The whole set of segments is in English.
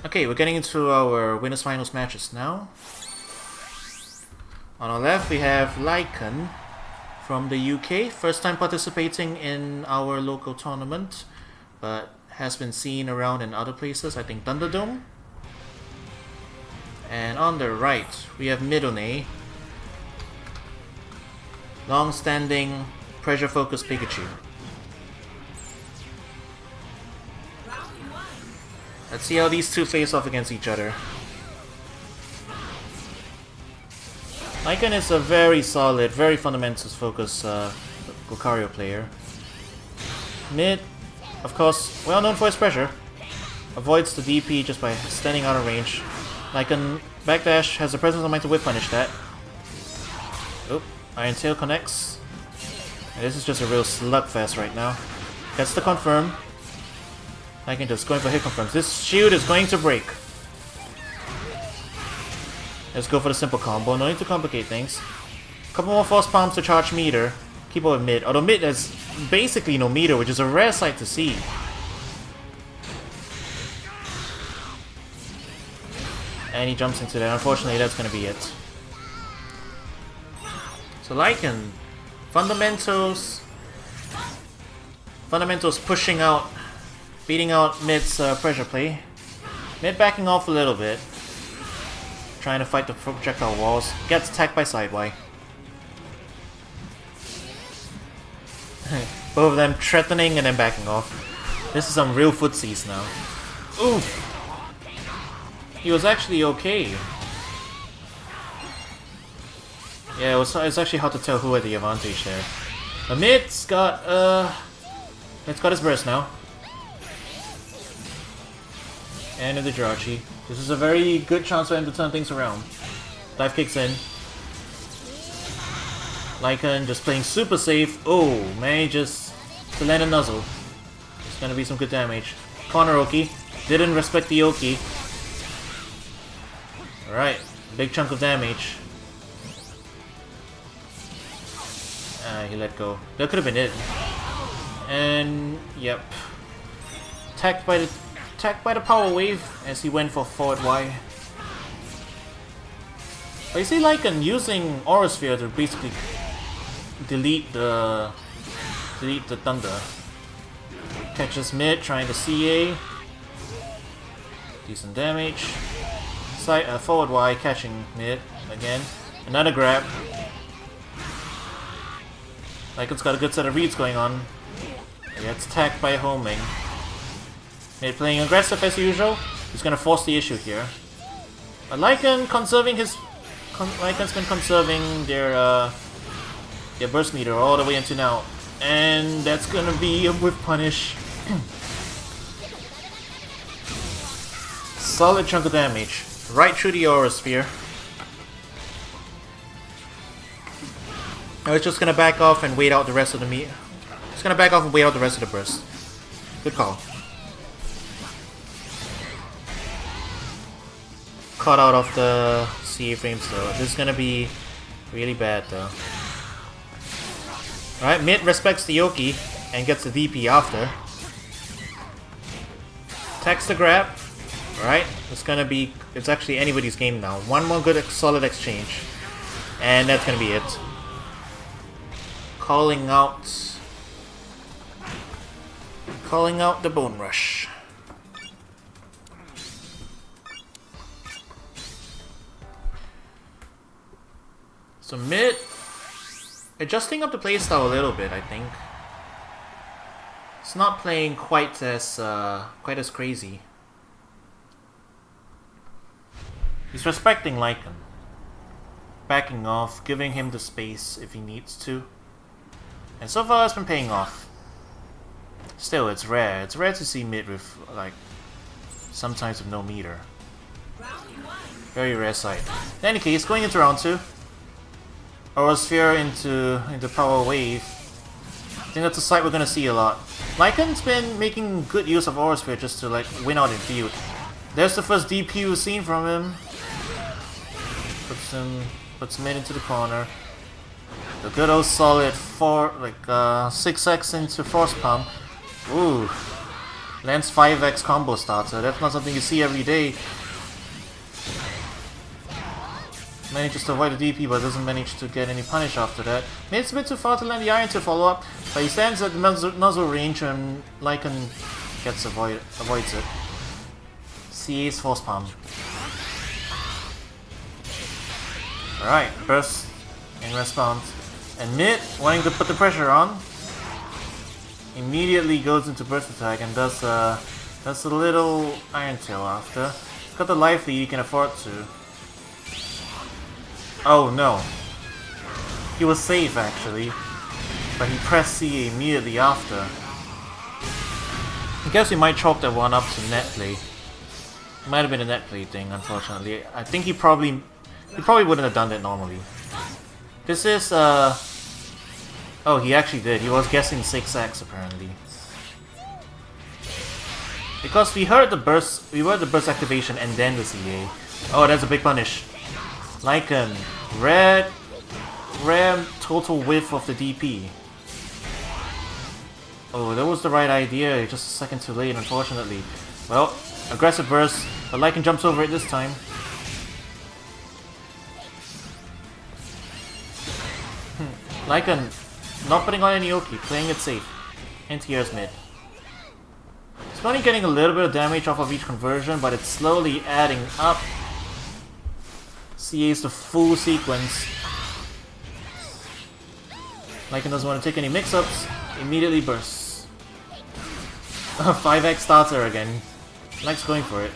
Okay, we're getting into our winners finals matches now. On our left we have Lycan from the UK, first time participating in our local tournament, but has been seen around in other places, I think Thunderdome. And on the right we have midonnay, long-standing pressure-focused Pikachu. Let's see how these two face off against each other. Lycan is a very solid, very fundamentals focused Lucario player. Mid, of course, well known for his pressure. Avoids the DP just by standing out of range. Lycan backdash, has the presence of mind to whip punish that. Oop, Iron Tail connects. And this is just a real slugfest right now. Gets the confirm. Lycan just going for hit confirms. This shield is going to break. Let's go for the simple combo. No need to complicate things. Couple more false palms to charge meter. Keep up with mid. Although mid has basically no meter, which is a rare sight to see. And he jumps into that. Unfortunately, that's going to be it. So Lycan, fundamentals pushing out, beating out mid's pressure play. Mid backing off a little bit, trying to fight the projectile walls. Gets attacked by Sideway. Both of them threatening and then backing off. This is some real footsies now. Oof! He was actually okay. Yeah, it's actually hard to tell who had the advantage there. But mid's got his burst now. And the Jirachi. This is a very good chance for him to turn things around. Dive kicks in. Lycan just playing super safe. Oh, manages to land a nuzzle. It's gonna be some good damage. Corner Oki. Didn't respect the Oki. Alright, big chunk of damage. He let go. That could have been it. And yep. Attacked by the power wave as he went for forward Y. But you see Lycan using Aura Sphere to basically delete the thunder. Catches mid, trying to CA. Decent damage. Forward Y, catching mid again. Another grab. Lycan's got a good set of reads going on. He gets attacked by homing. Mid playing aggressive as usual. He's gonna force the issue here. But Lycan's been conserving their burst meter all the way into now. And that's gonna be a whip punish. Solid chunk of damage. Right through the Aura Sphere. Now it's just gonna back off and wait out the rest of the meter. It's gonna back off and wait out the rest of the burst. Good call. Caught out of the CA frames though. This is gonna be really bad though. Alright, mid respects the Yoki and gets the DP after. Attacks the grab. Alright, it's actually anybody's game now. One more good solid exchange. And that's gonna be it. Calling out the Bone Rush. So mid, adjusting up the playstyle a little bit, I think. It's not playing quite as crazy. He's respecting Lycan, backing off, giving him the space if he needs to, and so far it's been paying off. Still, it's rare. It's rare to see mid with like sometimes with no meter. Very rare sight. In any case, going into round 2. Aura Sphere into Power Wave. I think that's a sight we're gonna see a lot. Lycan's been making good use of Aura Sphere just to like win out in field. There's the first DP we've seen from him. Puts mid into the corner. The good old solid 6x into Force Pump. Ooh. Lands 5x combo starter. That's not something you see every day. Manages to avoid the DP, but doesn't manage to get any punish after that. It's a bit too far to land the iron to follow up, but he stands at the muzzle range and Lycan gets avoids it. CA's Force Palm. Alright, burst in response. And mid, wanting to put the pressure on, immediately goes into burst attack and does a little Iron Tail after. He's got the life lead, he can afford to. Oh no. He was safe actually, but he pressed CA immediately after. I guess we might chalk that one up to netplay. Might have been a netplay thing, unfortunately. I think he probably wouldn't have done that normally. This is oh, he actually did. He was guessing 6x apparently. Because we heard the burst activation and then the CA. Oh, that's a big punish. Lycan, rare total whiff of the DP. Oh, that was the right idea, just a second too late, unfortunately. Well, aggressive burst, but Lycan jumps over it this time. Lycan, not putting on any Oki, playing it safe. Anti-air's mid. It's only getting a little bit of damage off of each conversion, but it's slowly adding up. CA's the full sequence. Lycan doesn't want to take any mix-ups, immediately bursts. 5x starter again. Likes going for it.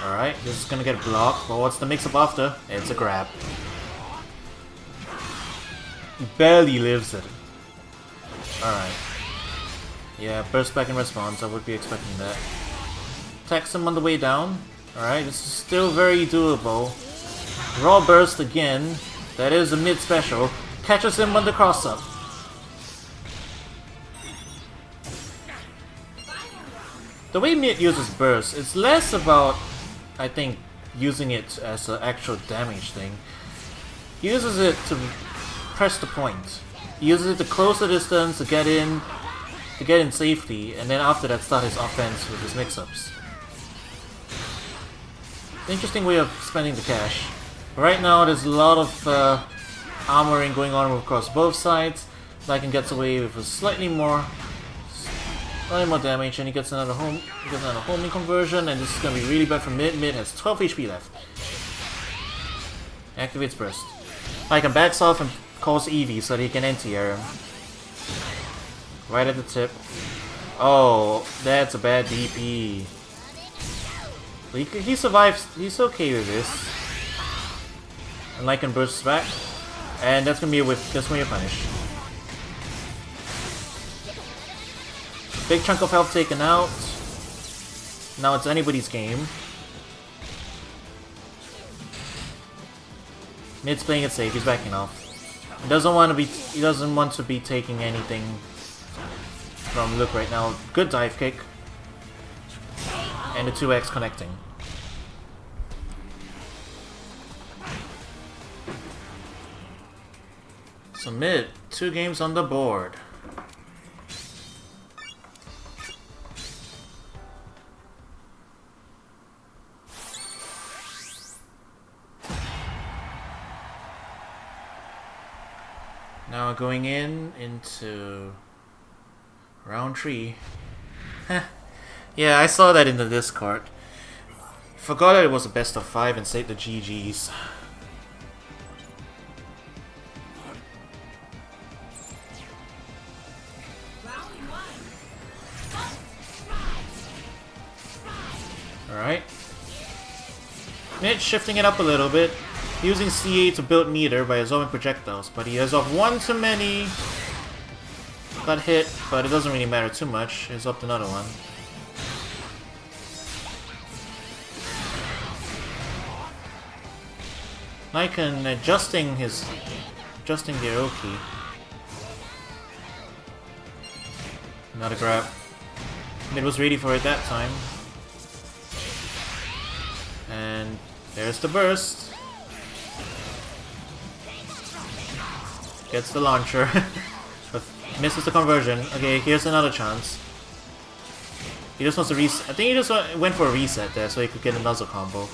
Alright, this is gonna get blocked, but what's the mix-up after? It's a grab. He barely lives it. Alright. Yeah, burst back in response, I would be expecting that. Attacks him on the way down. Alright, this is still very doable. Raw burst again. That is a mid special. Catches him on the cross up. The way mid uses burst, it's less about, I think, using it as an actual damage thing. He uses it to press the point. He uses it to close the distance, to get in safety, and then after that start his offense with his mix-ups. Interesting way of spending the cash. Right now there's a lot of armoring going on across both sides. Lycan gets away with a slightly more damage, and he gets another homing conversion, and this is gonna be really bad for mid. Mid has 12 HP left. Activates burst. Lycan backs off and calls Eevee so that he can anti-air him. Right at the tip. Oh, that's a bad DP. But he survives. He's okay with this. And Lycan bursts back, and that's gonna be a punish. Big chunk of health taken out. Now it's anybody's game. Mid's playing it safe. He's backing off. He doesn't want to be taking anything from Luke right now. Good dive kick. And the 2x connecting. So mid, 2 games on the board. Now going into round 3. Yeah, I saw that in the Discord. Forgot that it was a best of 5 and saved the GGs. Alright. Mid shifting it up a little bit. Using CA to build meter by absorbing projectiles, but he has off one too many. Got hit, but it doesn't really matter too much. He's up another one. Lycan adjusting the arrow key. Not a grab. Mid was ready for it that time. And there's the burst. Gets the launcher, but misses the conversion. Okay, here's another chance. He just wants to reset. I think he just went for a reset there so he could get a nuzzle combo.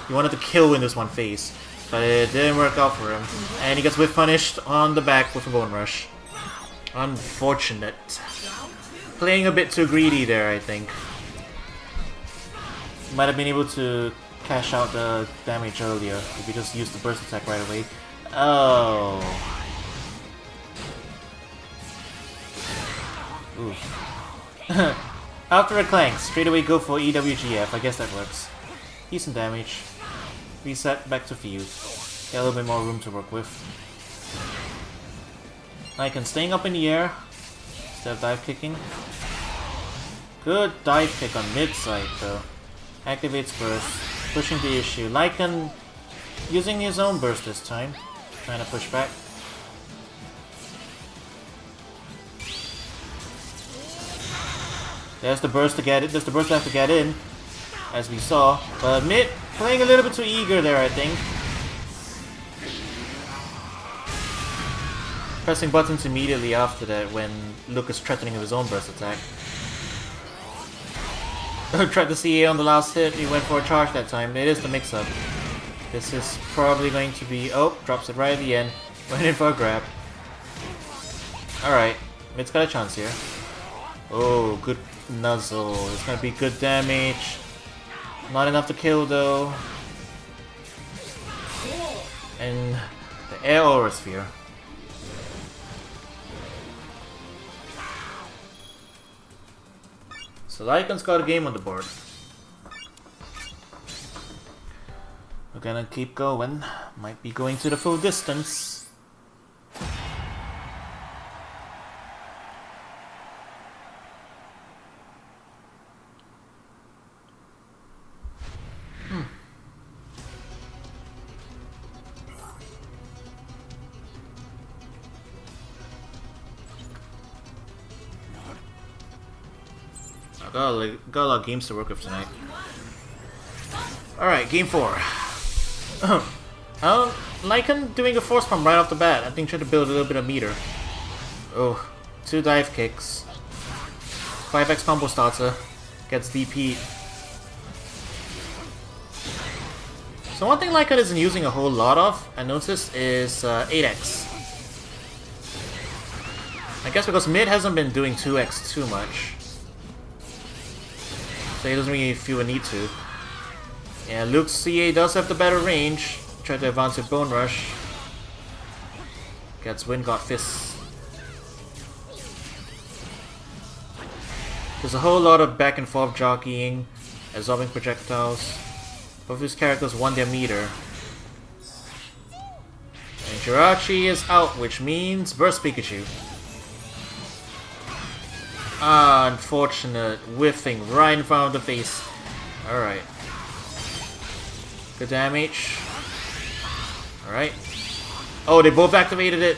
He wanted to kill in this one phase, but it didn't work out for him. And he gets whiff punished on the back with a bone rush. Unfortunate. Playing a bit too greedy there, I think. Might have been able to cash out the damage earlier if he just used the burst attack right away. Oh. Oof. After a clank, straight away go for EWGF. I guess that works. Decent damage. Reset back to field. Get a little bit more room to work with. Lycan staying up in the air instead of dive kicking. Good dive kick on mid side though. Activates burst, pushing the issue. Lycan using his own burst this time, trying to push back. There's the burst to get it. There's the burst left to get in, as we saw. But mid playing a little bit too eager there, I think. Pressing buttons immediately after that when Luke is threatening with his own burst attack. Tried the CA on the last hit. He went for a charge that time. It is the mix-up. This is probably going to be... Oh, drops it right at the end. Went in for a grab. Alright, mid's got a chance here. Oh, good nuzzle. It's gonna be good damage. Not enough to kill though. And the air aura sphere. So Lycan's got a game on the board. We're gonna keep going. Might be going to the full distance. Got a lot of games to work with tonight. Alright, game 4. Lycan doing a force pump right off the bat. I think trying to build a little bit of meter. Oh, 2 dive kicks. 5x combo starter. Gets DP. So one thing Lycan isn't using a whole lot of, I noticed, is 8x. I guess because mid hasn't been doing 2x too much. So he doesn't really feel a need to. Yeah, Luke's CA does have the better range. Try to advance with Bone Rush. Gets Wind God Fist. There's a whole lot of back and forth jockeying, absorbing projectiles. Both of these characters won their meter. And Jirachi is out, which means Burst Pikachu. Unfortunate. Whiffing right in front of the face. Alright. Good damage. Alright. Oh, they both activated it.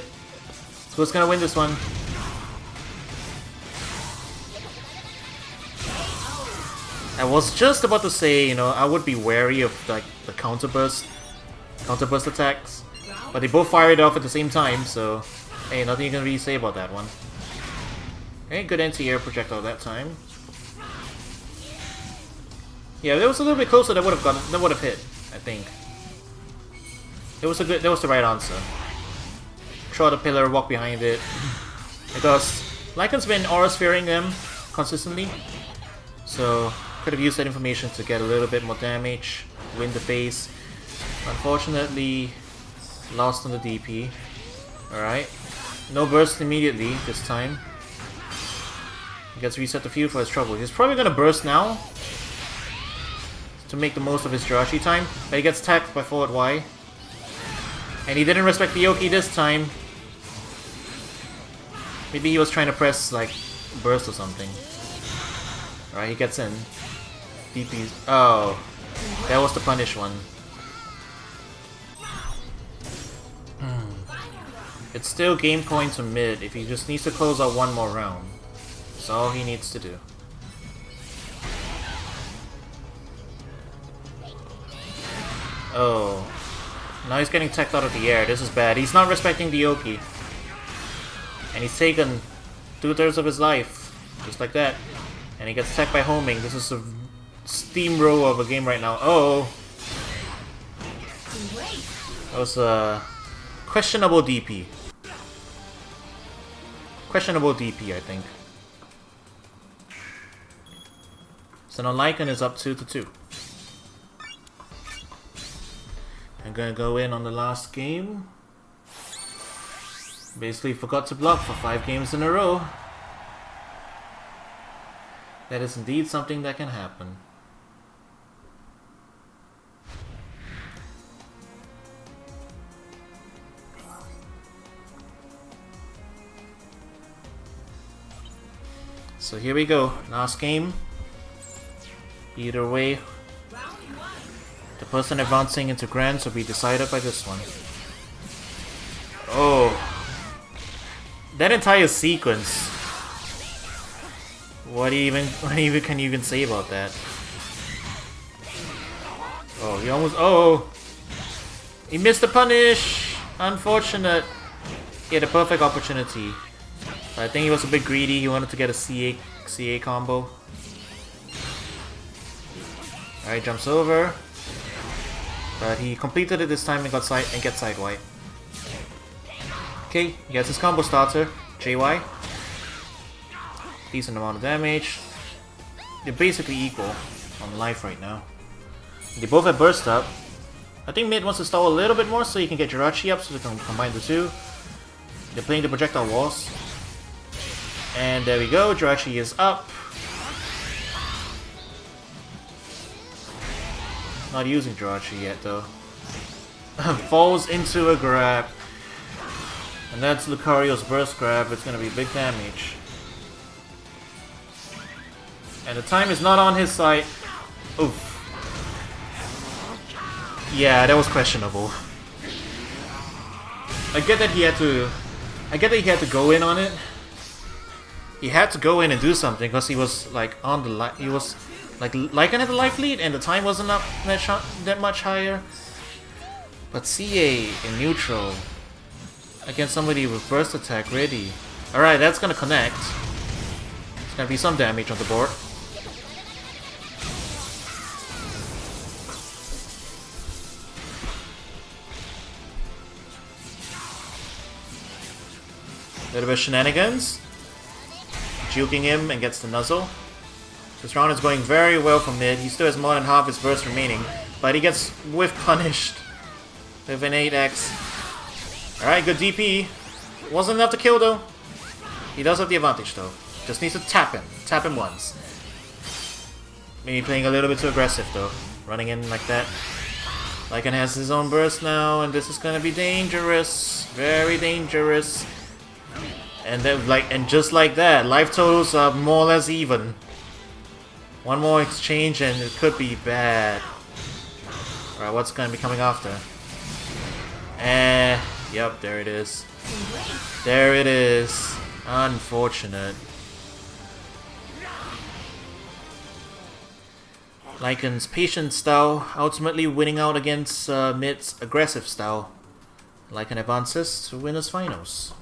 So who's gonna win this one? I was just about to say, you know, I would be wary of like the counterburst attacks. But they both fired off at the same time, so hey, nothing you can really say about that one. Okay, good anti-air projectile that time. Yeah, that was a little bit closer. That would have hit, I think. That was the right answer. Throw the pillar, walk behind it. Because Lycan's been aura sphering them consistently, so could have used that information to get a little bit more damage, win the phase. Unfortunately, lost on the DP. Alright. No burst immediately this time. He gets reset the field for his trouble. He's probably gonna burst now to make the most of his Jirachi time, but he gets attacked by forward Y. And he didn't respect the Yoki this time. Maybe he was trying to press like burst or something. Alright, he gets in. DP's. Oh, that was the punish one. It's still game point to mid if he just needs to close out one more round. That's all he needs to do. Oh. Now he's getting teched out of the air. This is bad. He's not respecting the Yoki. And he's taken 2/3 of his life. Just like that. And he gets attacked by homing. This is a steamroll of a game right now. Oh! That was a questionable DP. Questionable DP, I think. So now Lycan is up 2-2. I'm gonna go in on the last game. Basically forgot to block for 5 games in a row. That is indeed something that can happen. So here we go, last game. Either way, the person advancing into Grands will be decided by this one. Oh, that entire sequence. What can you even say about that? Oh, he almost. Oh, he missed the punish. Unfortunate. He had a perfect opportunity. But I think he was a bit greedy. He wanted to get a CA combo. Alright, jumps over. But he completed it this time and gets side wipe. Okay, he gets his combo starter, JY. Decent amount of damage. They're basically equal on life right now. They both have burst up. I think mid wants to stall a little bit more so he can get Jirachi up so they can combine the two. They're playing the projectile walls. And there we go, Jirachi is up. Not using Jirachi yet though. Falls into a grab. And that's Lucario's burst grab, it's gonna be big damage. And the time is not on his side. Oof. Yeah, that was questionable. I get that he had to go in on it. He had to go in and do something because he was like on the he was like Lycan had the life lead and the time wasn't up that much higher. But CA in neutral against somebody with burst attack ready. Alright, that's gonna connect. There's gonna be some damage on the board. Little bit of shenanigans. Juking him and gets the nuzzle. This round is going very well for mid. He still has more than half his burst remaining, but he gets whiff punished with an 8x. Alright, good DP. Wasn't enough to kill though. He does have the advantage though. Just needs to tap him. Tap him once. Maybe playing a little bit too aggressive though. Running in like that. Lycan has his own burst now, and this is gonna be dangerous. Very dangerous. And then, and just like that, life totals are more or less even. One more exchange and it could be bad. Alright, what's gonna be coming after? Yep, there it is. There it is. Unfortunate. Lycan's patient style ultimately winning out against Mid's aggressive style. Lycan advances to winners finals.